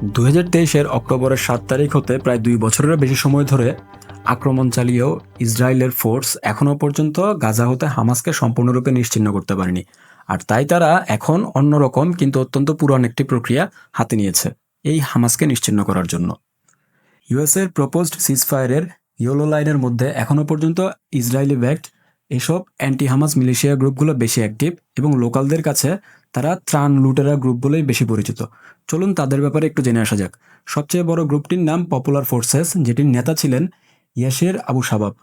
2023-এর অক্টোবরের 7 তারিখ হতে প্রায় 2 বছরেরও বেশি সময় ধরে আক্রমণ চালিয়েও ইসরায়েলের ফোর্স এখনও পর্যন্ত গাজা হতে হামাসকে সম্পূর্ণরূপে নিশ্চিহ্ন করতে পারেনি। আর তাই তারা এখন অন্যরকম কিন্তু অত্যন্ত পুরান একটি প্রক্রিয়া হাতে নিয়েছে এই হামাসকে নিশ্চিহ্ন করার জন্য। ইউএসের প্রপোজড সিজফায়ারের ইয়েলো লাইনের মধ্যে এখনও পর্যন্ত ইসরায়েলি ব্যাকড এসব অ্যান্টি হামাস মিলিশিয়া গ্রুপগুলো বেশি অ্যাক্টিভ এবং লোকালদের কাছে তারা ত্রাণ লুটেরা গ্রুপ বলেই বেশি পরিচিত। চলুন তাদের ব্যাপারে একটু জেনে আসা যাক। সবচেয়ে বড় গ্রুপটির নাম পপুলার ফোর্সেস, যেটির নেতা ছিলেন ইয়াসের আবু শাবাব,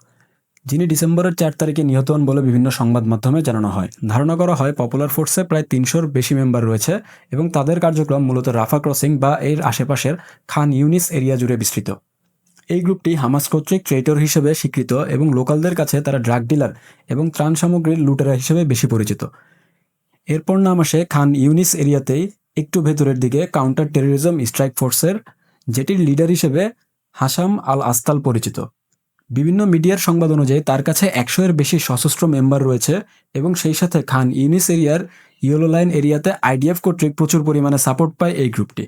যিনি ডিসেম্বরের 4 তারিখে নিহত হন বলে বিভিন্ন সংবাদ মাধ্যমে জানানো হয়। ধারণা করা হয় পপুলার ফোর্সে প্রায় 300-র বেশি মেম্বার রয়েছে এবং তাদের কার্যক্রম মূলত রাফা ক্রসিং বা এর আশেপাশের খান ইউনিস এরিয়া জুড়ে বিস্তৃত। এই গ্রুপটি হামাস কর্তৃক ট্রেটর হিসেবে স্বীকৃত এবং লোকালদের কাছে তারা ড্রাগ ডিলার এবং ত্রাণ সামগ্রীর লুটেরা হিসেবে বেশি পরিচিত। এরপর নাম আসে খান ইউনিস এরিয়াতেই একটু ভেতরের দিকে কাউন্টার টেরোরিজম স্ট্রাইক ফোর্সের, যেটির লিডার হিসেবে হাসাম আল আস্তাল পরিচিত। বিভিন্ন মিডিয়ার সংবাদ অনুযায়ী তার কাছে 100-এর বেশি সশস্ত্র মেম্বার রয়েছে এবং সেই সাথে খান ইউনিস এরিয়ার ইয়েলো লাইন এরিয়াতে আইডিএফ কর্তৃক প্রচুর পরিমাণে সাপোর্ট পায় এই গ্রুপটি।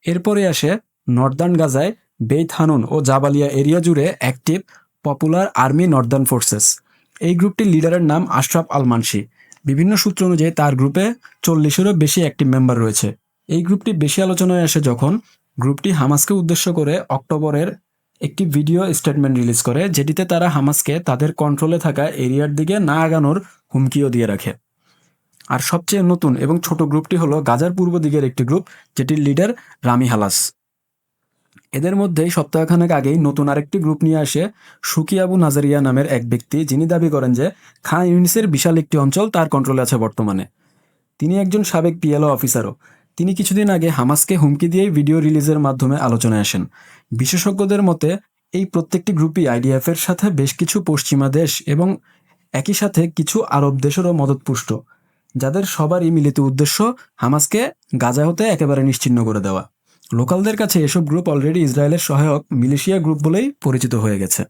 এরপরে আসে নর্দার্ন গাজায় বেইত হানুন ও জাবালিয়া এরিয়া জুড়ে active popular army Northern forces. এই গ্রুপটির লিডারের নাম আশরাফ আল মানসি। বিভিন্ন সূত্র অনুযায়ী তার গ্রুপে 40-এরও বেশি অ্যাক্টিভ মেম্বার রয়েছে। এই গ্রুপটি বেশি আলোচনায় আসে যখন গ্রুপটি হামাসকে উদ্দেশ্য করে অক্টোবরের একটি ভিডিও স্টেটমেন্ট রিলিজ করে, যেটিতে তারা হামাসকে তাদের কন্ট্রোলে থাকা এরিয়ার দিকে না আগানোর হুমকিও দিয়ে রাখে। আর সবচেয়ে নতুন এবং ছোট গ্রুপটি হলো গাজার পূর্ব দিকের একটি গ্রুপ, যেটির লিডার রামি হালাস। এদের মধ্যেই সপ্তাহখানেক আগেই নতুন আরেকটি গ্রুপ নিয়ে আসে সুকি আবু নাজারিয়া নামের এক ব্যক্তি, যিনি দাবি করেন যে খান ইউনিসের বিশাল একটি অঞ্চল তার কন্ট্রোলে আছে বর্তমানে। তিনি একজন সাবেক পিএলও অফিসারও। তিনি কিছুদিন আগে হামাসকে হুমকি দিয়েই ভিডিও রিলিজের মাধ্যমে আলোচনায় আসেন। বিশেষজ্ঞদের মতে এই প্রত্যেকটি গ্রুপই আইডিএফের সাথে বেশ কিছু পশ্চিমা দেশ এবং একই সাথে কিছু আরব দেশেরও মদতপুষ্ট, যাদের সবারই মিলিত উদ্দেশ্য হামাসকে গাজা হতে একেবারে নিশ্চিহ্ন করে দেওয়া। লোকালদের কাছে এসব গ্রুপ অলরেডি ইসরায়েলের সহায়ক মিলিশিয়া গ্রুপ বলেই পরিচিত হয়ে গেছে।